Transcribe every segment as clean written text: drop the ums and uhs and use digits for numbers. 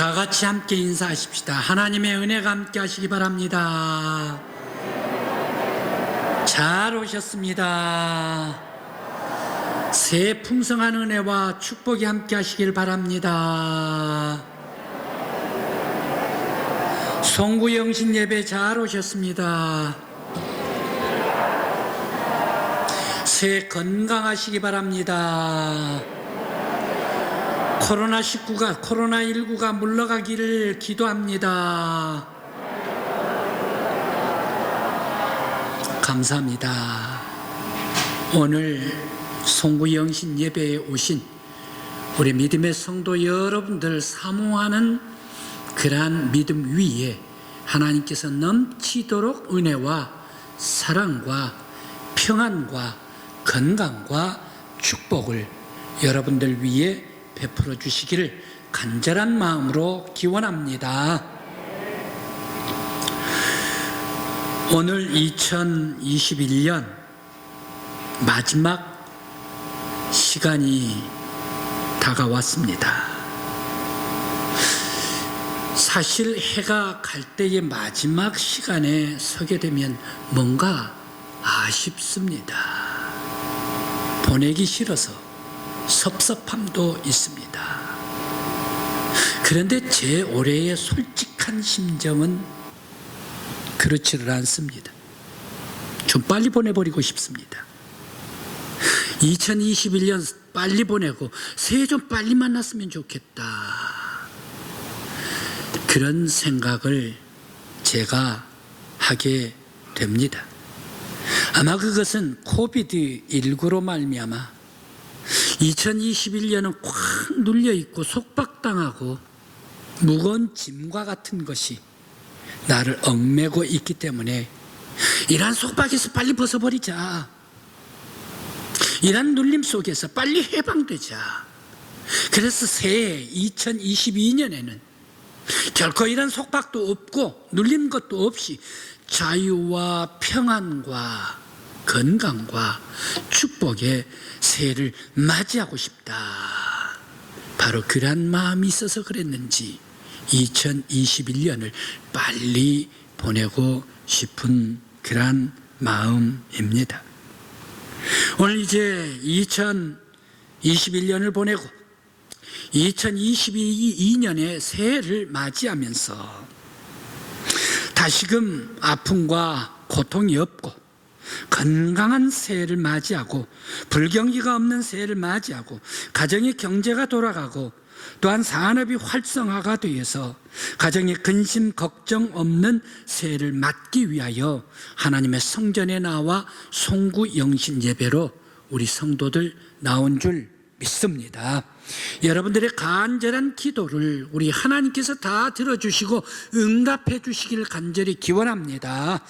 다 같이 함께 인사하십시다. 하나님의 은혜가 함께 하시기 바랍니다. 잘 오셨습니다. 새해 풍성한 은혜와 축복이 함께 하시길 바랍니다. 송구영신 예배 잘 오셨습니다. 새해 건강하시기 바랍니다. 코로나19가 물러가기를 기도합니다. 감사합니다. 오늘 송구영신 예배에 오신 우리 믿음의 성도 여러분들 사모하는 그러한 믿음 위에 하나님께서 넘치도록 은혜와 사랑과 평안과 건강과 축복을 여러분들 위해 베풀어 주시기를 간절한 마음으로 기원합니다. 오늘 2021년 마지막 시간이 다가왔습니다. 사실 해가 갈 때의 마지막 시간에 서게 되면 뭔가 아쉽습니다. 보내기 싫어서 섭섭함도 있습니다. 그런데 제 올해의 솔직한 심정은 그렇지를 않습니다. 좀 빨리 보내버리고 싶습니다. 2021년 빨리 보내고 새해 좀 빨리 만났으면 좋겠다. 그런 생각을 제가 하게 됩니다. 아마 그것은 코비드19로 말미암아 2021년은 꽉 눌려있고 속박당하고 무거운 짐과 같은 것이 나를 얽매고 있기 때문에 이러한 속박에서 빨리 벗어버리자. 이러한 눌림 속에서 빨리 해방되자. 그래서 새해 2022년에는 결코 이런 속박도 없고 눌림 것도 없이 자유와 평안과 건강과 축복의 새해를 맞이하고 싶다. 바로 그러한 마음이 있어서 그랬는지 2021년을 빨리 보내고 싶은 그러한 마음입니다. 오늘 이제 2021년을 보내고 2022년의 새해를 맞이하면서 다시금 아픔과 고통이 없고 건강한 새해를 맞이하고 불경기가 없는 새해를 맞이하고 가정의 경제가 돌아가고 또한 산업이 활성화가 되어서 가정의 근심 걱정 없는 새해를 맞기 위하여 하나님의 성전에 나와 송구영신 예배로 우리 성도들 나온 줄 믿습니다. 여러분들의 간절한 기도를 우리 하나님께서 다 들어주시고 응답해 주시기를 간절히 기원합니다.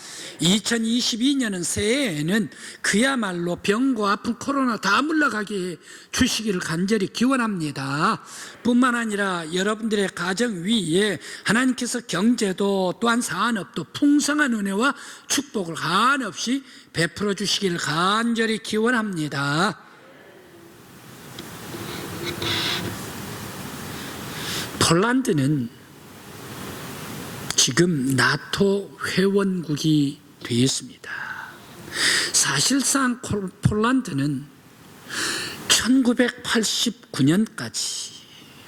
2022년은 새해에는 그야말로 병과 아픈 코로나 다 물러가게 해 주시기를 간절히 기원합니다. 뿐만 아니라 여러분들의 가정 위에 하나님께서 경제도 또한 산업도 풍성한 은혜와 축복을 한없이 베풀어 주시기를 간절히 기원합니다. 폴란드는 지금 나토 회원국이 되었습니다. 사실상 폴란드는 1989년까지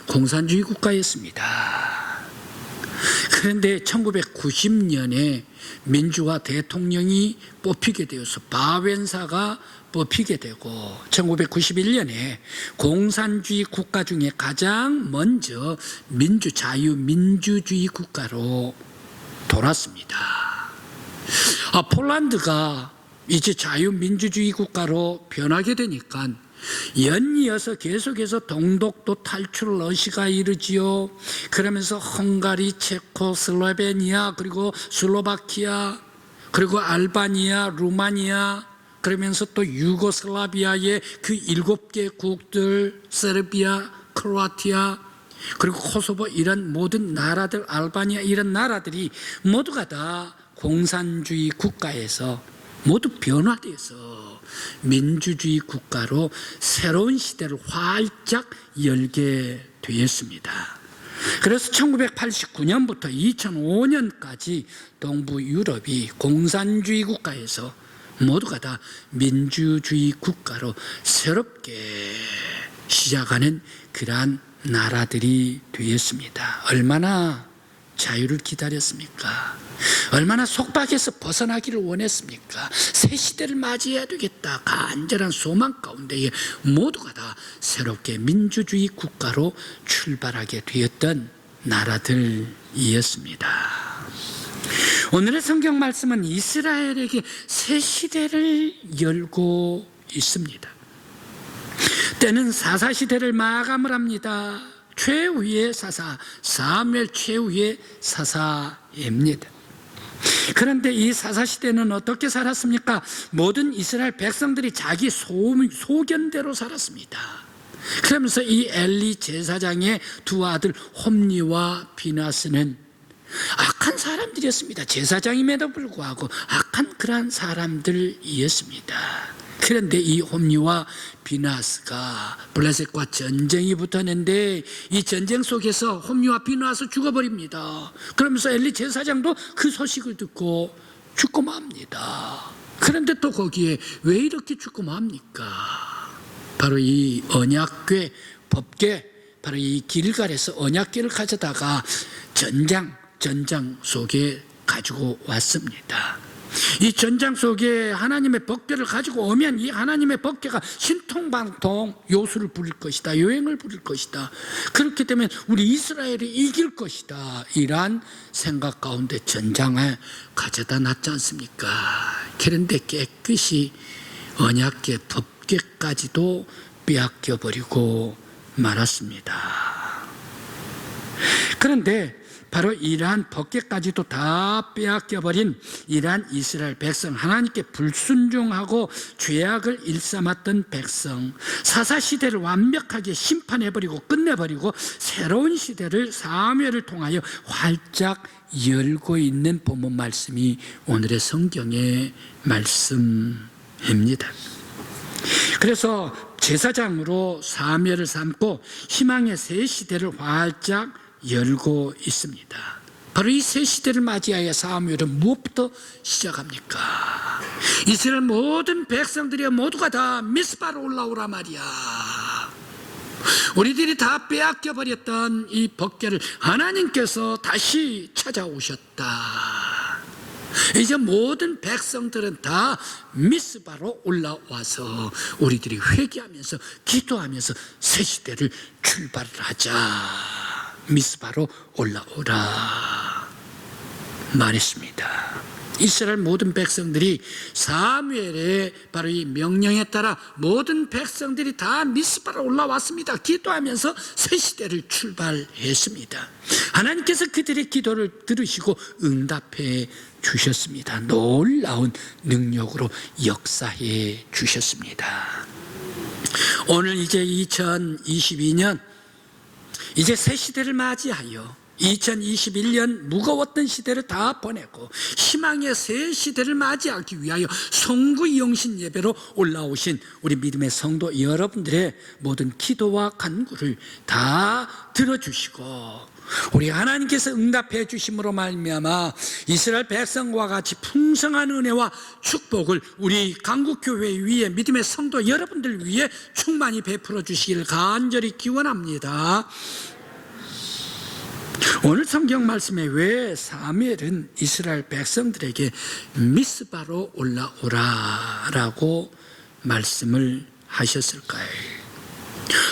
공산주의 국가였습니다. 그런데 1990년에 민주화 대통령이 뽑히게 되어서 바웬사가 뽑히게 되고 1991년에 공산주의 국가 중에 가장 먼저 자유민주주의 국가로 돌았습니다. 폴란드가 이제 자유민주주의 국가로 변하게 되니까 연이어서 계속해서 동독도 탈출을 러시아가 이르지요. 그러면서 헝가리, 체코, 슬로베니아, 그리고 슬로바키아, 그리고 알바니아, 루마니아, 그러면서 또 유고슬라비아의 그 7개 국들, 세르비아, 크로아티아, 그리고 코소보, 이런 모든 나라들, 알바니아 이런 나라들이 모두가 다 공산주의 국가에서 모두 변화돼서 민주주의 국가로 새로운 시대를 활짝 열게 되었습니다. 그래서 1989년부터 2005년까지 동부 유럽이 공산주의 국가에서 모두가 다 민주주의 국가로 새롭게 시작하는 그러한 나라들이 되었습니다. 얼마나 자유를 기다렸습니까? 얼마나 속박에서 벗어나기를 원했습니까? 새 시대를 맞이해야 되겠다. 간절한 소망 가운데에 모두가 다 새롭게 민주주의 국가로 출발하게 되었던 나라들이었습니다. 오늘의 성경 말씀은 이스라엘에게 새 시대를 열고 있습니다. 때는 사사시대를 마감을 합니다. 최후의 사사, 사무엘 최후의 사사입니다. 그런데 이 사사시대는 어떻게 살았습니까? 모든 이스라엘 백성들이 자기 소견대로 살았습니다. 그러면서 이 엘리 제사장의 두 아들 홈니와 비나스는 악한 사람들이었습니다. 제사장임에도 불구하고 악한 그러한 사람들이었습니다. 그런데 이 홈니와 비나스가 블레셋과 전쟁이 붙었는데 이 전쟁 속에서 홈니와 비나스 죽어버립니다. 그러면서 엘리 제사장도 그 소식을 듣고 죽고 맙니다. 그런데 또 거기에 왜 이렇게 죽고 맙니까? 바로 이 언약궤, 법궤, 바로 이 길갈에서 언약궤를 가져다가 전장 속에 가지고 왔습니다. 이 전장 속에 하나님의 법궤를 가지고 오면 이 하나님의 법궤가 신통방통 요술을 부릴 것이다, 요행을 부릴 것이다. 그렇게 되면 우리 이스라엘이 이길 것이다. 이러한 생각 가운데 전장에 가져다 놨지 않습니까? 그런데 깨끗이 언약궤, 법궤까지도 빼앗겨버리고 말았습니다. 그런데 바로 이러한 법궤까지도 다 빼앗겨버린 이러한 이스라엘 백성, 하나님께 불순종하고 죄악을 일삼았던 백성, 사사시대를 완벽하게 심판해버리고 끝내버리고 새로운 시대를 사무엘을 통하여 활짝 열고 있는 본문 말씀이 오늘의 성경의 말씀입니다. 그래서 제사장으로 사무엘을 삼고 희망의 새 시대를 활짝 열고 있습니다. 바로 이 새 시대를 맞이하여 사무엘은 무엇부터 시작합니까? 이스라엘 모든 백성들이 모두가 다 미스바로 올라오라 말이야. 우리들이 다 빼앗겨 버렸던 이 법궤를 하나님께서 다시 찾아오셨다. 이제 모든 백성들은 다 미스바로 올라와서 우리들이 회개하면서 기도하면서 새 시대를 출발을 하자. 미스바로 올라오라 말했습니다. 이스라엘 모든 백성들이 사무엘의 바로 이 명령에 따라 모든 백성들이 다 미스바로 올라왔습니다. 기도하면서 새 시대를 출발했습니다. 하나님께서 그들의 기도를 들으시고 응답해 주셨습니다. 놀라운 능력으로 역사해 주셨습니다. 오늘 이제 2022년 이제 새 시대를 맞이하여 2021년 무거웠던 시대를 다 보내고 희망의 새 시대를 맞이하기 위하여 성구영신 예배로 올라오신 우리 믿음의 성도 여러분들의 모든 기도와 간구를 다 들어주시고 우리 하나님께서 응답해 주심으로 말미암아 이스라엘 백성과 같이 풍성한 은혜와 축복을 우리 강국교회 위에 믿음의 성도 여러분들 위해 충만히 베풀어 주시기를 간절히 기원합니다. 오늘 성경 말씀에 왜 사무엘은 이스라엘 백성들에게 미스바로 올라오라라고 말씀을 하셨을까요?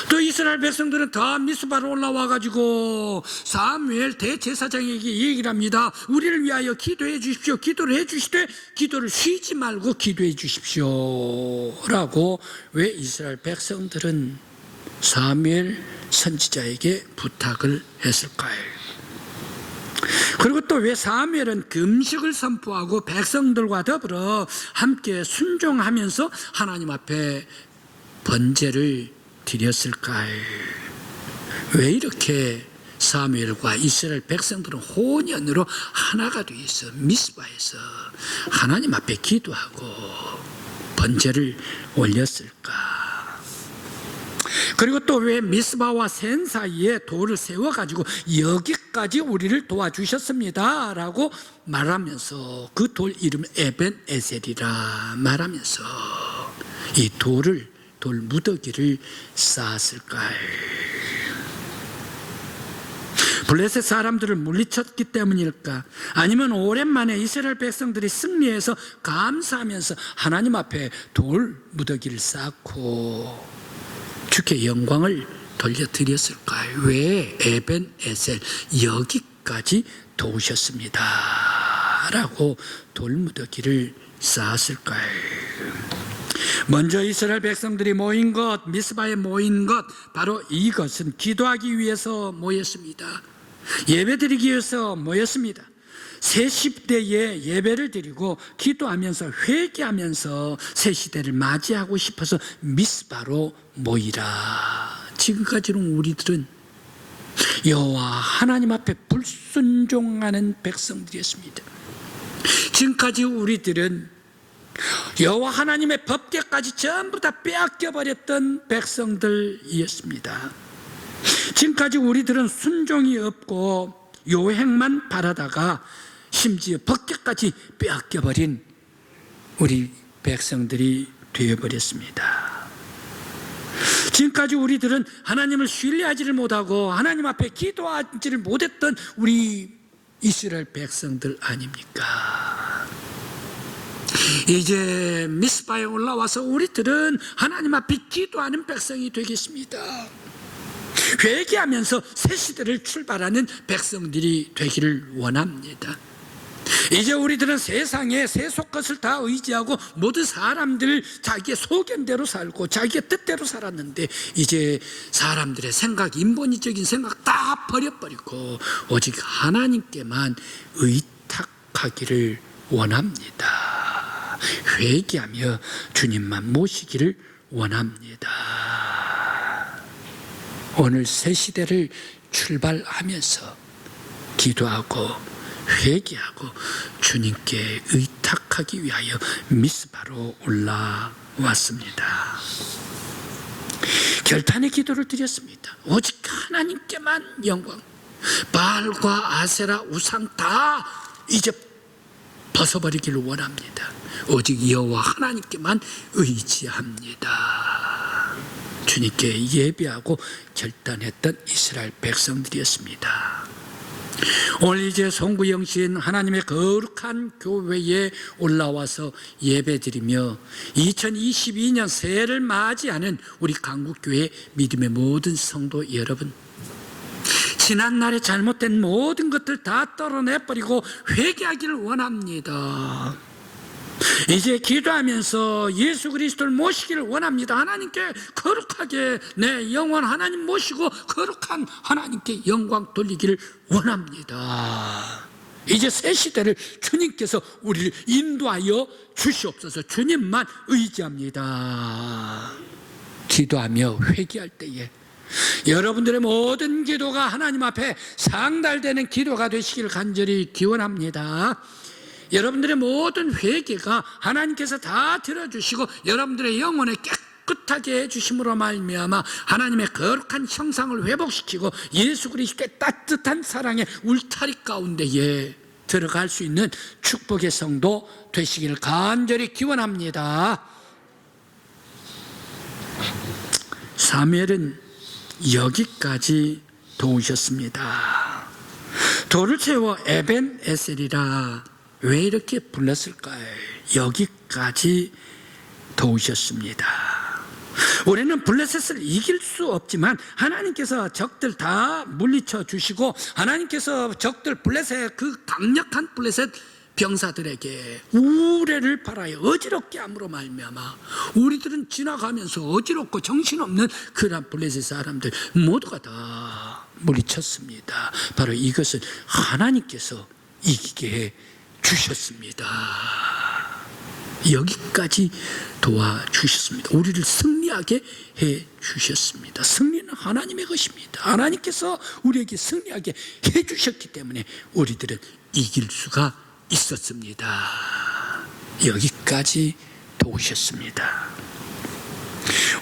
또 이스라엘 백성들은 다 미스바로 올라와가지고 사무엘 대제사장에게 얘기를 합니다. 우리를 위하여 기도해 주십시오. 기도를 해 주시되 기도를 쉬지 말고 기도해 주십시오 라고 왜 이스라엘 백성들은 사무엘 선지자에게 부탁을 했을까요? 그리고 또 왜 사무엘은 금식을 선포하고 백성들과 더불어 함께 순종하면서 하나님 앞에 번제를 드렸을까요? 왜 이렇게 사무엘과 이스라엘 백성들은 혼연으로 하나가 되어 있어 미스바에서 하나님 앞에 기도하고 번제를 올렸을까? 그리고 또 왜 미스바와 센 사이에 돌을 세워가지고 여기까지 우리를 도와주셨습니다 라고 말하면서 그 돌 이름 에벤 에셀이라 말하면서 이 돌 무더기를 쌓았을까요? 블레셋 사람들을 물리쳤기 때문일까? 아니면 오랜만에 이스라엘 백성들이 승리해서 감사하면서 하나님 앞에 돌 무더기를 쌓고 주께 영광을 돌려드렸을까요? 왜 에벤 에셀 여기까지 도우셨습니다 라고 돌 무더기를 쌓았을까요? 먼저 이스라엘 백성들이 모인 것, 미스바에 모인 것, 바로 이것은 기도하기 위해서 모였습니다. 예배드리기 위해서 모였습니다. 새 시대에 예배를 드리고 기도하면서 회개하면서 새 시대를 맞이하고 싶어서 미스바로 모이라. 지금까지는 우리들은 여호와 하나님 앞에 불순종하는 백성들이었습니다. 지금까지 우리들은 여호와 하나님의 법궤까지 전부 다 빼앗겨버렸던 백성들이었습니다. 지금까지 우리들은 순종이 없고 요행만 바라다가 심지어 법궤까지 빼앗겨버린 우리 백성들이 되어버렸습니다. 지금까지 우리들은 하나님을 신뢰하지를 못하고 하나님 앞에 기도하지를 못했던 우리 이스라엘 백성들 아닙니까? 이제 미스바에 올라와서 우리들은 하나님 앞에 기도하는 백성이 되겠습니다. 회개하면서 새 시대를 출발하는 백성들이 되기를 원합니다. 이제 우리들은 세상에 세속 것을 다 의지하고 모든 사람들 자기의 소견대로 살고 자기의 뜻대로 살았는데 이제 사람들의 생각, 인본주의적인 생각 다 버려버리고 오직 하나님께만 의탁하기를 원합니다. 회개하며 주님만 모시기를 원합니다. 오늘 새 시대를 출발하면서 기도하고 회개하고 주님께 의탁하기 위하여 미스바로 올라왔습니다. 결단의 기도를 드렸습니다. 오직 하나님께만 영광. 바알과 아세라 우상 다 이제 벗어버리기를 원합니다. 오직 여호와 하나님께만 의지합니다. 주님께 예배하고 결단했던 이스라엘 백성들이었습니다. 오늘 이제 송구영신 하나님의 거룩한 교회에 올라와서 예배드리며 2022년 새해를 맞이하는 우리 강국교회 믿음의 모든 성도 여러분, 지난날에 잘못된 모든 것들 다 떨어내버리고 회개하기를 원합니다. 이제 기도하면서 예수 그리스도를 모시기를 원합니다. 하나님께 거룩하게 내 영원 하나님 모시고 거룩한 하나님께 영광 돌리기를 원합니다. 이제 새 시대를 주님께서 우리를 인도하여 주시옵소서. 주님만 의지합니다. 기도하며 회개할 때에 여러분들의 모든 기도가 하나님 앞에 상달되는 기도가 되시기를 간절히 기원합니다. 여러분들의 모든 회개가 하나님께서 다 들어주시고 여러분들의 영혼을 깨끗하게 해주심으로 말미암아 하나님의 거룩한 형상을 회복시키고 예수 그리스도의 따뜻한 사랑의 울타리 가운데에 들어갈 수 있는 축복의 성도 되시기를 간절히 기원합니다. 사무엘은 여기까지 도우셨습니다. 돌을 채워 에벤 에셀이라 왜 이렇게 불렀을까요? 여기까지 도우셨습니다. 우리는 블레셋을 이길 수 없지만 하나님께서 적들 다 물리쳐 주시고 하나님께서 적들 블레셋 그 강력한 블레셋 병사들에게 우레를 팔아요. 어지럽게 함으로 말미암아 우리들은 지나가면서 어지럽고 정신없는 그런 블레셋 사람들 모두가 다 물리쳤습니다. 바로 이것은 하나님께서 이기게 해 주셨습니다. 여기까지 도와주셨습니다. 우리를 승리하게 해 주셨습니다. 승리는 하나님의 것입니다. 하나님께서 우리에게 승리하게 해 주셨기 때문에 우리들은 이길 수가 있었습니다. 여기까지 도우셨습니다.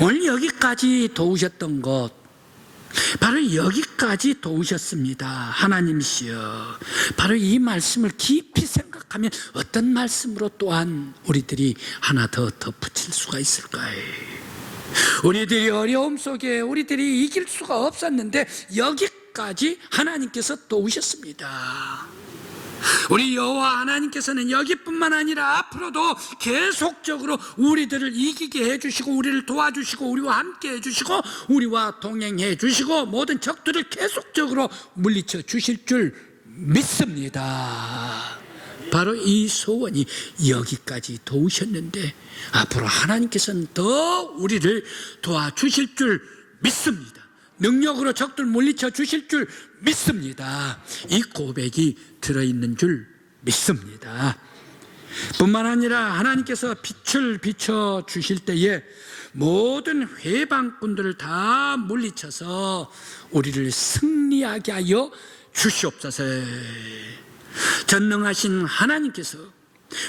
오늘 여기까지 도우셨던 것, 바로 여기까지 도우셨습니다. 하나님이시여, 바로 이 말씀을 깊이 생각하면 어떤 말씀으로 또한 우리들이 하나 더 덧붙일 수가 있을까요? 우리들이 어려움 속에 우리들이 이길 수가 없었는데 여기까지 하나님께서 도우셨습니다. 우리 여호와 하나님께서는 여기뿐만 아니라 앞으로도 계속적으로 우리들을 이기게 해주시고 우리를 도와주시고 우리와 함께 해주시고 우리와 동행해 주시고 모든 적들을 계속적으로 물리쳐 주실 줄 믿습니다. 바로 이 소원이 여기까지 도우셨는데 앞으로 하나님께서는 더 우리를 도와주실 줄 믿습니다. 능력으로 적들 물리쳐 주실 줄 믿습니다. 이 고백이 들어있는 줄 믿습니다. 뿐만 아니라 하나님께서 빛을 비춰 주실 때에 모든 회방꾼들을 다 물리쳐서 우리를 승리하게 하여 주시옵소서. 전능하신 하나님께서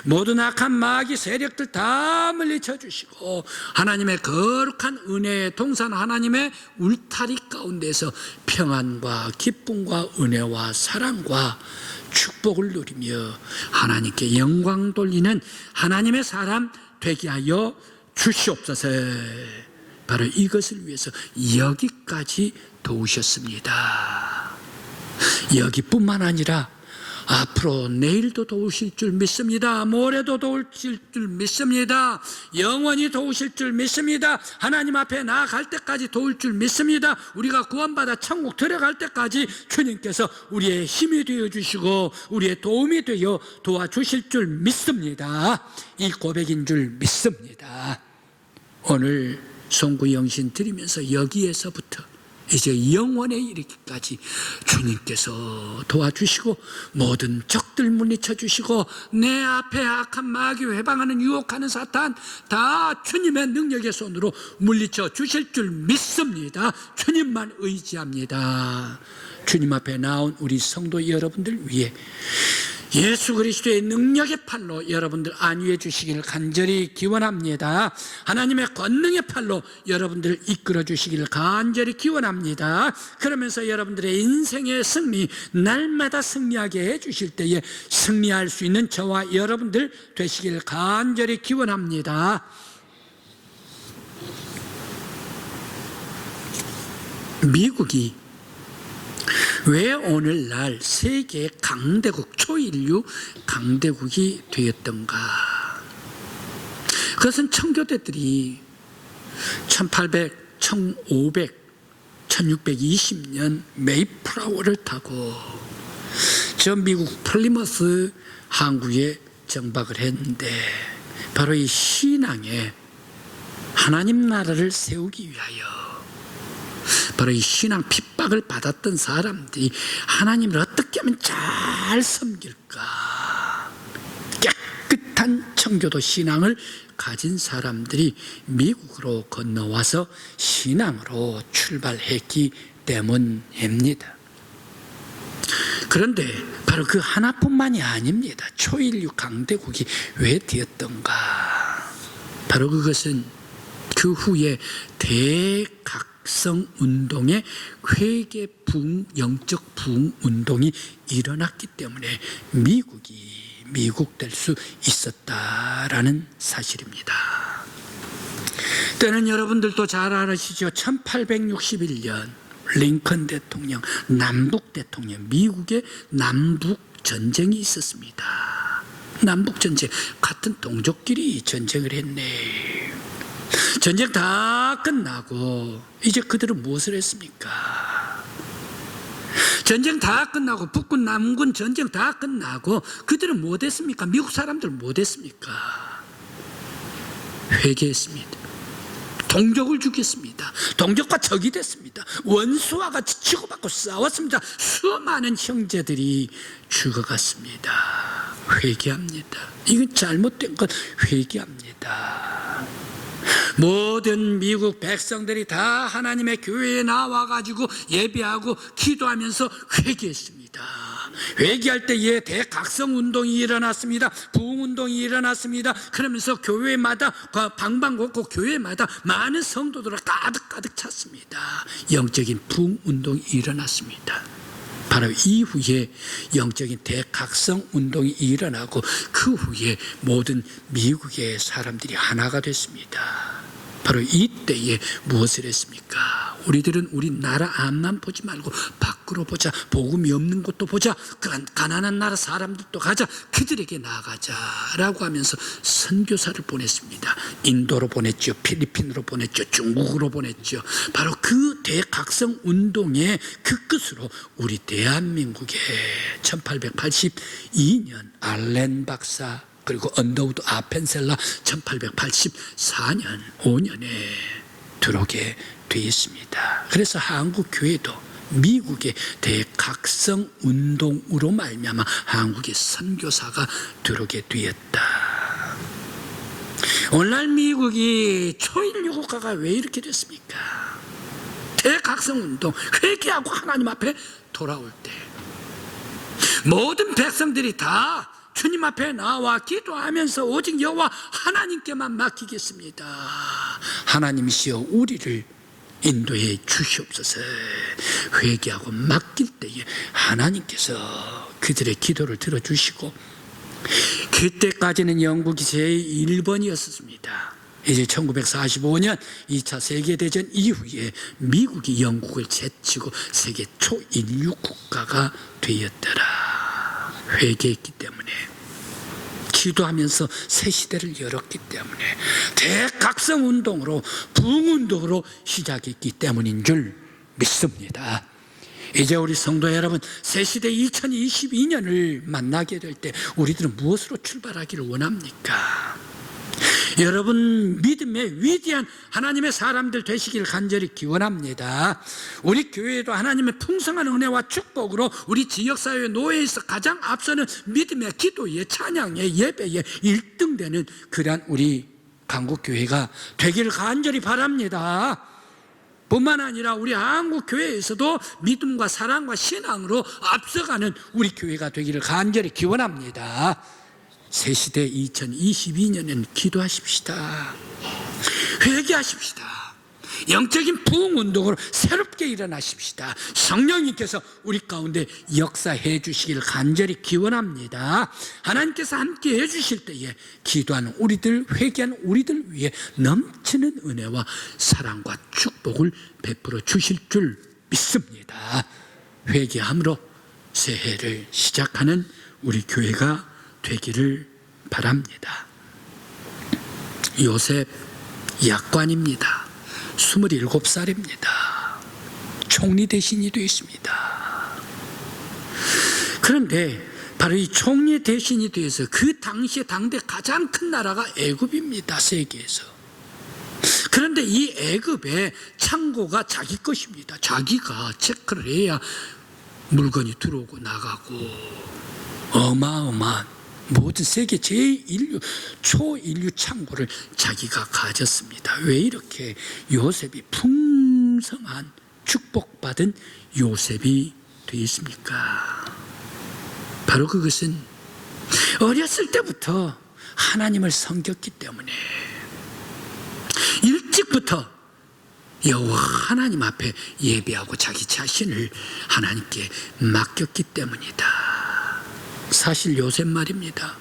모든 악한 마귀 세력들 다 물리쳐 주시고 하나님의 거룩한 은혜의 동산 하나님의 울타리 가운데서 평안과 기쁨과 은혜와 사랑과 축복을 누리며 하나님께 영광 돌리는 하나님의 사람 되게 하여 주시옵소서. 바로 이것을 위해서 여기까지 도우셨습니다. 여기뿐만 아니라 앞으로 내일도 도우실 줄 믿습니다. 모레도 도우실 줄 믿습니다. 영원히 도우실 줄 믿습니다. 하나님 앞에 나아갈 때까지 도울 줄 믿습니다. 우리가 구원받아 천국 들어갈 때까지 주님께서 우리의 힘이 되어주시고 우리의 도움이 되어 도와주실 줄 믿습니다. 이 고백인 줄 믿습니다. 오늘 송구영신 드리면서 여기에서부터 이제 영원에 이르기까지 주님께서 도와주시고 모든 적들 물리쳐 주시고 내 앞에 악한 마귀 회방하는 유혹하는 사탄 다 주님의 능력의 손으로 물리쳐 주실 줄 믿습니다. 주님만 의지합니다. 주님 앞에 나온 우리 성도 여러분들 위해 예수 그리스도의 능력의 팔로 여러분들 안위해 주시기를 간절히 기원합니다. 하나님의 권능의 팔로 여러분들을 이끌어 주시기를 간절히 기원합니다. 그러면서 여러분들의 인생의 승리, 날마다 승리하게 해 주실 때에 승리할 수 있는 저와 여러분들 되시기를 간절히 기원합니다. 미국이 왜 오늘날 세계 강대국, 초인류 강대국이 되었던가? 그것은 청교도들이 1800, 1500, 1620년 메이플라워를 타고 저 미국 플리머스 항구에 정박을 했는데 바로 이 신앙에 하나님 나라를 세우기 위하여 바로 이 신앙 핍박을 받았던 사람들이 하나님을 어떻게 하면 잘 섬길까? 깨끗한 청교도 신앙을 가진 사람들이 미국으로 건너와서 신앙으로 출발했기 때문입니다. 그런데 바로 그 하나뿐만이 아닙니다. 초인류 강대국이 왜 되었던가? 바로 그것은 그 후에 대각성 운동의 회개 부흥, 영적 부흥 운동이 일어났기 때문에 미국이 미국될 수 있었다라는 사실입니다. 때는 여러분들도 잘 아시죠? 1861년 링컨 대통령, 남북 대통령, 미국의 남북 전쟁이 있었습니다. 남북 전쟁, 같은 동족끼리 전쟁을 했네. 전쟁 다 끝나고 이제 그들은 무엇을 했습니까? 전쟁 다 끝나고 북군 남군 전쟁 다 끝나고 그들은 뭐 됐습니까? 미국 사람들 뭐 됐습니까? 회개했습니다. 동족을 죽였습니다. 동족과 적이 됐습니다. 원수와 같이 치고받고 싸웠습니다. 수많은 형제들이 죽어갔습니다. 회개합니다. 이건 잘못된 것 회개합니다. 모든 미국 백성들이 다 하나님의 교회에 나와가지고 예배하고 기도하면서 회개했습니다. 회개할 때에 대각성 운동이 일어났습니다. 부흥 운동이 일어났습니다. 그러면서 교회마다 방방곡곡 교회마다 많은 성도들을 가득 찼습니다. 영적인 부흥 운동이 일어났습니다. 바로 이후에 영적인 대각성 운동이 일어나고 그 후에 모든 미국의 사람들이 하나가 됐습니다. 바로 이때에 무엇을 했습니까? 우리들은 우리 나라 앞만 보지 말고 밖으로 보자. 복음이 없는 곳도 보자. 가난한 나라 사람들도 가자. 그들에게 나아가자라고 하면서 선교사를 보냈습니다. 인도로 보냈죠. 필리핀으로 보냈죠. 중국으로 보냈죠. 바로 그 대각성 운동의 그 끝으로 우리 대한민국의 1882년 알렌 박사 그리고 언더우드 아펜셀라 1884년 5년에 들어오게 되어 있습니다. 그래서 한국 교회도 미국의 대각성 운동으로 말미암아 한국의 선교사가 들어오게 되었다. 오늘날 미국이 초인류 국가가 왜 이렇게 됐습니까? 대각성 운동, 회개하고 하나님 앞에 돌아올 때 모든 백성들이 다 주님 앞에 나와 기도하면서 오직 여호와 하나님께만 맡기겠습니다. 하나님이시여 우리를 인도해 주시옵소서. 회개하고 맡길 때에 하나님께서 그들의 기도를 들어주시고, 그때까지는 영국이 제1번이었습니다. 이제 1945년 2차 세계대전 이후에 미국이 영국을 제치고 세계 초인류 국가가 되었더라. 회개했기 때문에, 기도하면서 새 시대를 열었기 때문에, 대각성 운동으로 부흥 운동으로 시작했기 때문인 줄 믿습니다. 이제 우리 성도 여러분, 새 시대 2022년을 만나게 될 때 우리들은 무엇으로 출발하기를 원합니까? 여러분 믿음의 위대한 하나님의 사람들 되시길 간절히 기원합니다. 우리 교회도 하나님의 풍성한 은혜와 축복으로 우리 지역사회 노예에서 가장 앞서는 믿음의 기도에 찬양에 예배에 1등 되는 그러한 우리 한국교회가 되기를 간절히 바랍니다. 뿐만 아니라 우리 한국교회에서도 믿음과 사랑과 신앙으로 앞서가는 우리 교회가 되기를 간절히 기원합니다. 새시대 2022년에는 기도하십시다. 회개하십시다. 영적인 부흥운동으로 새롭게 일어나십시다. 성령님께서 우리 가운데 역사해 주시기를 간절히 기원합니다. 하나님께서 함께 해 주실 때에 기도하는 우리들, 회개하는 우리들 위해 넘치는 은혜와 사랑과 축복을 베풀어 주실 줄 믿습니다. 회개함으로 새해를 시작하는 우리 교회가 되기를 바랍니다. 요셉 약관입니다. 27살입니다. 총리 대신이 되어 있습니다. 그런데 바로 이 총리 대신이 되어서 그 당시에 당대 가장 큰 나라가 애굽입니다. 세계에서. 그런데 이 애굽의 창고가 자기 것입니다. 자기가 체크를 해야 물건이 들어오고 나가고 어마어마한 모든 세계 제1류 초인류 창고를 자기가 가졌습니다. 왜 이렇게 요셉이 풍성한 축복받은 요셉이 되어 있습니까? 바로 그것은 어렸을 때부터 하나님을 섬겼기 때문에, 일찍부터 여호와 하나님 앞에 예배하고 자기 자신을 하나님께 맡겼기 때문이다. 사실 요셉 말입니다.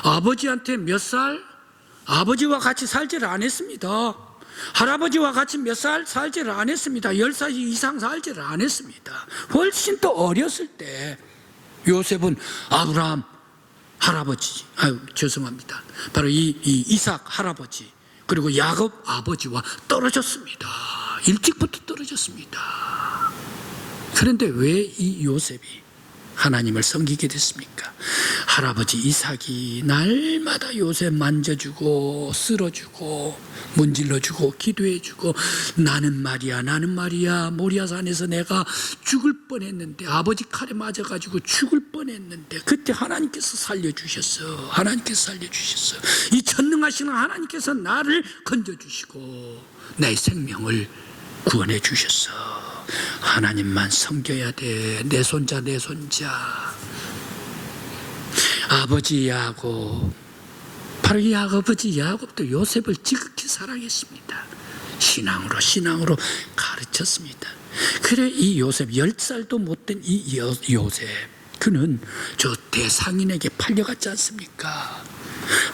아버지한테 몇 살? 아버지와 같이 살지를 안 했습니다. 할아버지와 같이 몇 살 살지를 안 했습니다. 10살 이상 살지를 안 했습니다. 훨씬 더 어렸을 때 요셉은 아브라함 할아버지, 죄송합니다. 바로 이 이삭 할아버지 그리고 야곱 아버지와 떨어졌습니다. 일찍부터 떨어졌습니다. 그런데 왜 이 요셉이 하나님을 섬기게 됐습니까? 할아버지 이삭이 날마다 요셉 만져주고 쓸어주고 문질러주고 기도해주고, 나는 말이야 모리아산에서 내가 죽을 뻔했는데, 아버지 칼에 맞아가지고 죽을 뻔했는데 그때 하나님께서 살려주셨어. 하나님께서 살려주셨어. 이 전능하시는 하나님께서 나를 건져주시고 내 생명을 구원해 주셨어. 하나님만 섬겨야 돼. 내 손자 내 손자. 아버지 야곱, 바로 이 아버지 야곱도 요셉을 지극히 사랑했습니다. 신앙으로 가르쳤습니다. 그래 이 요셉 10살도 못된 이 요셉, 그는 저 대상인에게 팔려갔지 않습니까?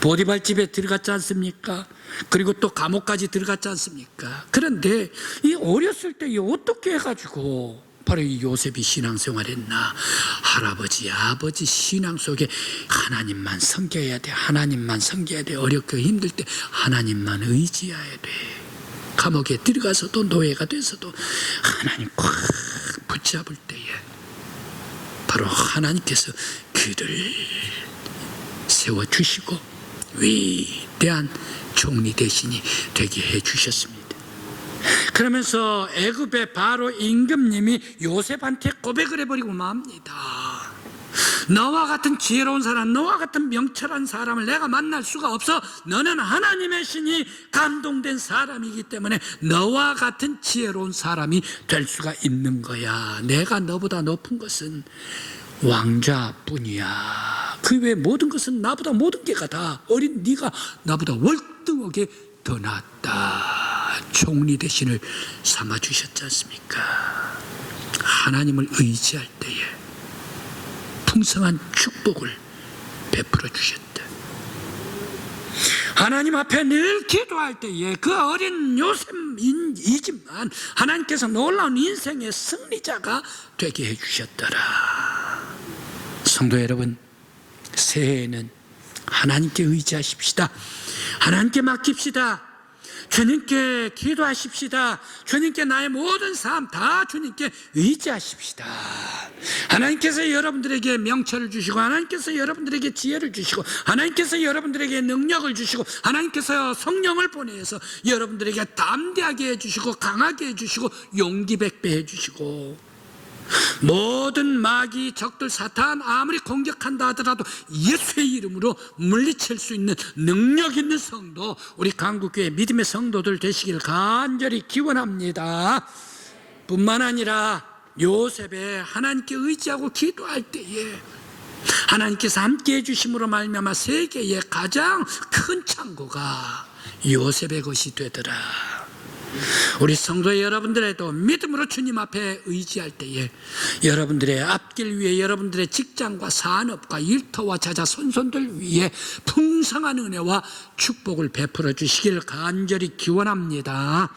보디발 집에 들어갔지 않습니까? 그리고 또 감옥까지 들어갔지 않습니까? 그런데 이 어렸을 때 어떻게 해가지고 바로 이 요셉이 신앙생활했나? 할아버지 아버지 신앙 속에 하나님만 섬겨야 돼, 하나님만 섬겨야 돼. 어렵고 힘들 때 하나님만 의지해야 돼. 감옥에 들어가서도 노예가 돼서도 하나님 꽉 붙잡을 때에 바로 하나님께서 그를 세워주시고 위대한 총리 대신이 되게 해주셨습니다. 그러면서 애굽의 바로 임금님이 요셉한테 고백을 해버리고 맙니다. 너와 같은 지혜로운 사람, 너와 같은 명철한 사람을 내가 만날 수가 없어. 너는 하나님의 신이 감동된 사람이기 때문에 너와 같은 지혜로운 사람이 될 수가 있는 거야. 내가 너보다 높은 것은 왕자뿐이야. 그 외 모든 것은 나보다 모든 게가 다 어린 네가 나보다 월등하게 더 낫다. 총리 대신을 삼아주셨지 않습니까? 하나님을 의지할 때에 풍성한 축복을 베풀어 주셨다. 하나님 앞에 늘 기도할 때에 그 어린 요셉이지만 하나님께서 놀라운 인생의 승리자가 되게 해주셨더라. 성도 여러분, 새해에는 하나님께 의지하십시다. 하나님께 맡깁시다. 주님께 기도하십시다. 주님께 나의 모든 삶 다 주님께 의지하십시다. 하나님께서 여러분들에게 명철을 주시고, 하나님께서 여러분들에게 지혜를 주시고, 하나님께서 여러분들에게 능력을 주시고, 하나님께서 성령을 보내서 여러분들에게 담대하게 해주시고, 강하게 해주시고, 용기 백배 해주시고, 모든 마귀 적들 사탄 아무리 공격한다 하더라도 예수의 이름으로 물리칠 수 있는 능력 있는 성도, 우리 강국교회 믿음의 성도들 되시길 간절히 기원합니다. 뿐만 아니라 요셉의 하나님께 의지하고 기도할 때에 하나님께서 함께 해주심으로 말미암아 세계의 가장 큰 창고가 요셉의 것이 되더라. 우리 성도 여러분들에도 믿음으로 주님 앞에 의지할 때에 여러분들의 앞길 위에, 여러분들의 직장과 산업과 일터와 자자 손손들 위에 풍성한 은혜와 축복을 베풀어 주시길 간절히 기원합니다.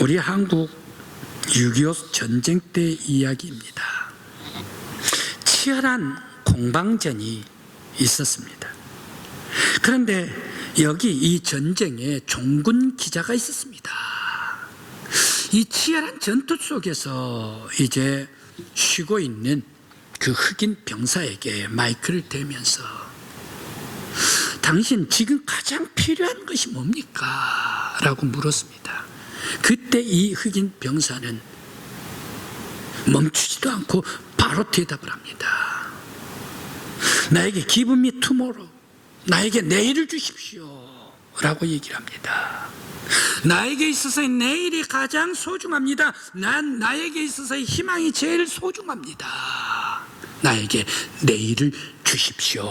우리 한국 6.25 전쟁 때 이야기입니다. 치열한 공방전이 있었습니다. 그런데 여기 이 전쟁에 종군 기자가 있었습니다. 이 치열한 전투 속에서 이제 쉬고 있는 그 흑인 병사에게 마이크를 대면서 당신 지금 가장 필요한 것이 뭡니까? 라고 물었습니다. 그때 이 흑인 병사는 멈추지도 않고 바로 대답을 합니다. 나에게 give me tomorrow, 나에게 내일을 주십시오 라고 얘기를 합니다. 나에게 있어서의 내일이 가장 소중합니다. 나에게 있어서의 희망이 제일 소중합니다. 나에게 내일을 주십시오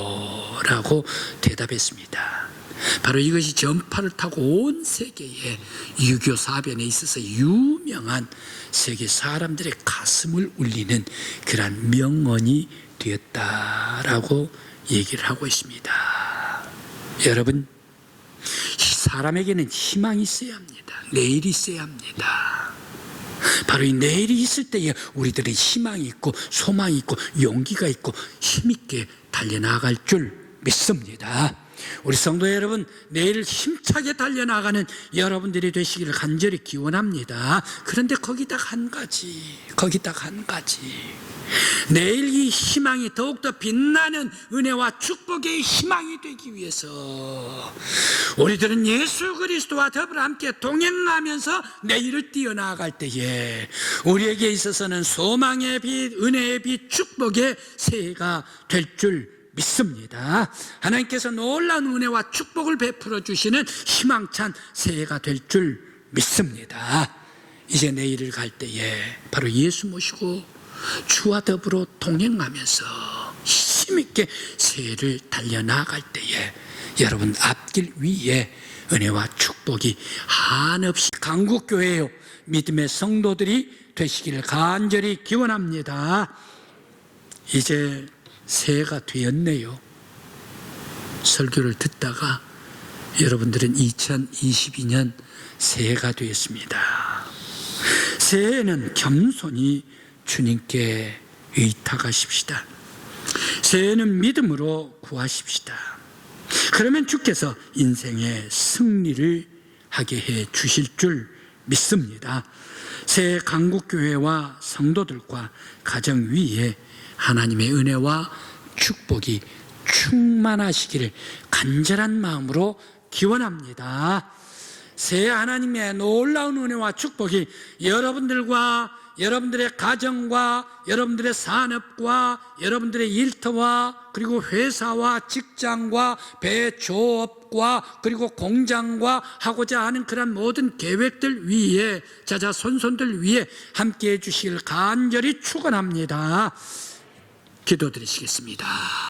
라고 대답했습니다. 바로 이것이 전파를 타고 온 세계에 6.25 사변에 있어서 유명한 세계 사람들의 가슴을 울리는 그러한 명언이 되었다라고 얘기를 하고 있습니다. 여러분, 사람에게는 희망이 있어야 합니다. 내일이 있어야 합니다. 바로 이 내일이 있을 때에 우리들의 희망이 있고 소망이 있고 용기가 있고 힘있게 달려나갈 줄 믿습니다. 우리 성도 여러분, 내일 힘차게 달려나가는 여러분들이 되시기를 간절히 기원합니다. 그런데 거기다가 한 가지, 내일 이 희망이 더욱더 빛나는 은혜와 축복의 희망이 되기 위해서 우리들은 예수 그리스도와 더불어 함께 동행하면서 내일을 뛰어나갈 때에 우리에게 있어서는 소망의 빛, 은혜의 빛, 축복의 새해가 될 줄 믿습니다. 하나님께서 놀라운 은혜와 축복을 베풀어 주시는 희망찬 새해가 될 줄 믿습니다. 이제 내일을 갈 때에 바로 예수 모시고 주와 더불어 동행하면서 힘있게 새해를 달려나갈 때에 여러분 앞길 위에 은혜와 축복이 한없이 강국교회요 믿음의 성도들이 되시기를 간절히 기원합니다. 이제 새해가 되었네요. 설교를 듣다가 여러분들은 2022년 새해가 되었습니다. 새해에는 겸손히 주님께 의탁하십시다. 새해는 믿음으로 구하십시다. 그러면 주께서 인생의 승리를 하게 해 주실 줄 믿습니다. 새해 강국교회와 성도들과 가정 위에 하나님의 은혜와 축복이 충만하시기를 간절한 마음으로 기원합니다. 새해 하나님의 놀라운 은혜와 축복이 여러분들과 여러분들의 가정과 여러분들의 산업과 여러분들의 일터와 그리고 회사와 직장과 배조업과 그리고 공장과 하고자 하는 그런 모든 계획들 위에 자자손손들 위에 함께해 주시길 간절히 축원합니다. 기도드리시겠습니다.